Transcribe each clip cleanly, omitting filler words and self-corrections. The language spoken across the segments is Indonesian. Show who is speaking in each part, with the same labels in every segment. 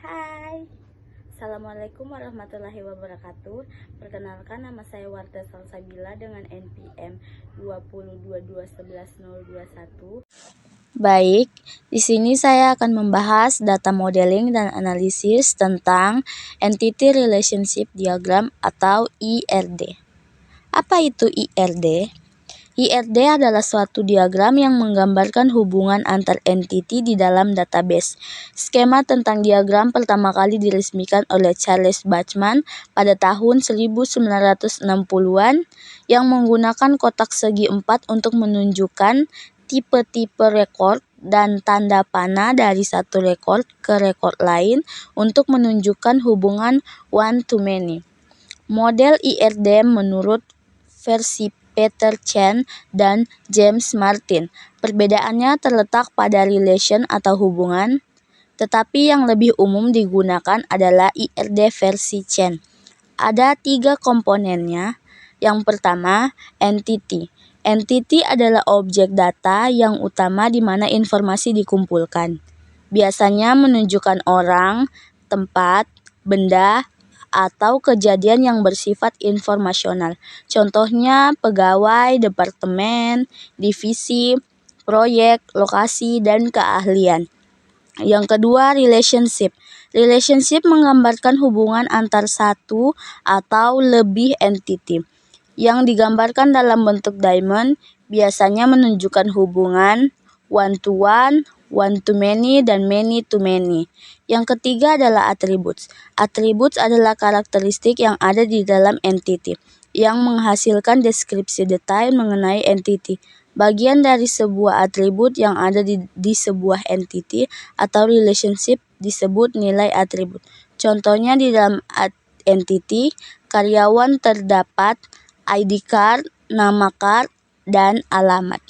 Speaker 1: Hai, Assalamualaikum warahmatullahi wabarakatuh. Perkenalkan, nama saya Wardah Salsabila dengan NPM 2022111021. Baik, di sini saya akan membahas data modeling dan analisis tentang Entity Relationship Diagram atau IRD. Apa itu IRD? IRD adalah suatu diagram yang menggambarkan hubungan antar entiti di dalam database. Skema tentang diagram pertama kali diresmikan oleh Charles Bachman pada tahun 1960-an yang menggunakan kotak segi 4 untuk menunjukkan tipe-tipe rekord dan tanda panah dari satu rekord ke rekord lain untuk menunjukkan hubungan one-to-many. Model IRD menurut versi Peter Chen dan James Martin. Perbedaannya terletak pada relation atau hubungan, tetapi yang lebih umum digunakan adalah IRD versi Chen. Ada 3 komponennya. Yang pertama, entity. Entity adalah objek data yang utama di mana informasi dikumpulkan. Biasanya menunjukkan orang, tempat, benda, atau kejadian yang bersifat informasional. Contohnya pegawai, departemen, divisi, proyek, lokasi, dan keahlian. Yang kedua, relationship. Relationship menggambarkan hubungan antar satu atau lebih entity. Yang digambarkan dalam bentuk diamond biasanya menunjukkan hubungan one-to-one, one-to-many, dan many-to-many. Yang ketiga adalah attributes. Attributes adalah karakteristik yang ada di dalam entity, yang menghasilkan deskripsi detail mengenai entity. Bagian dari sebuah atribut yang ada di sebuah entity atau relationship disebut nilai atribut. Contohnya di dalam entity, karyawan terdapat ID card, nama card, dan alamat.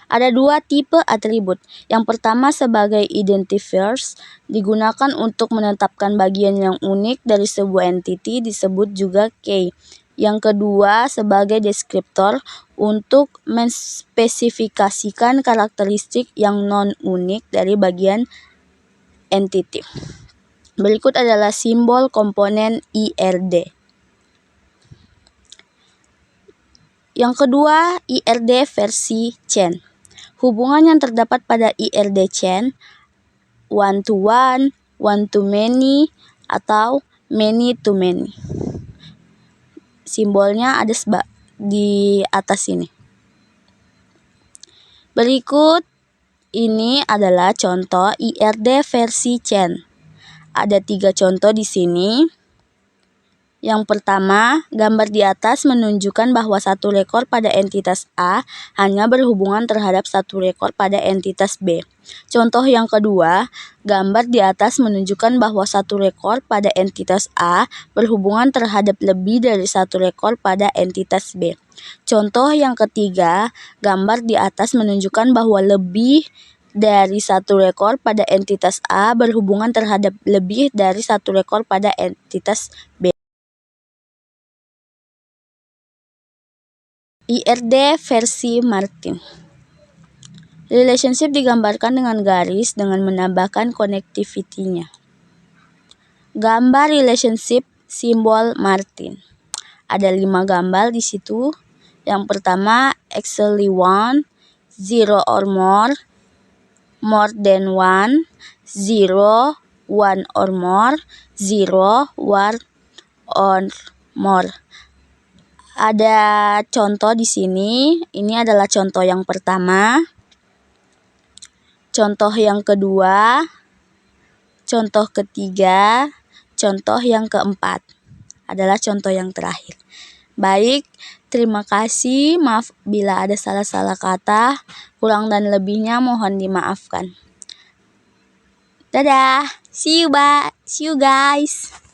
Speaker 1: Ada 2 tipe atribut. Yang pertama sebagai identifiers, digunakan untuk menetapkan bagian yang unik dari sebuah entity, disebut juga key. Yang kedua sebagai deskriptor, untuk menspesifikasikan karakteristik yang non-unik dari bagian entity. Berikut adalah simbol komponen IRD. Yang kedua, IRD versi Chen. Hubungan yang terdapat pada IRD Chen, one-to-one, one-to-many, atau many-to-many. Simbolnya ada di atas sini. Berikut ini adalah contoh IRD versi Chen. Ada 3 contoh di sini. Yang pertama, gambar di atas menunjukkan bahwa satu rekor pada entitas A hanya berhubungan terhadap satu rekor pada entitas B. Contoh yang kedua, gambar di atas menunjukkan bahwa satu rekor pada entitas A berhubungan terhadap lebih dari satu rekor pada entitas B. Contoh yang ketiga, gambar di atas menunjukkan bahwa lebih dari satu rekor pada entitas A berhubungan terhadap lebih dari satu rekor pada entitas B. IRD versi Martin. Relationship digambarkan dengan garis dengan menambahkan connectivity-nya. Gambar relationship simbol Martin. Ada 5 gambar di situ. Yang pertama, exactly one, zero or more than one, zero, one or more, zero, one or more. Ada contoh di sini. Ini adalah contoh yang pertama. Contoh yang kedua. Contoh ketiga. Contoh yang keempat. Adalah contoh yang terakhir. Baik, terima kasih. Maaf bila ada salah-salah kata. Kurang dan lebihnya mohon dimaafkan. Dadah. See you guys.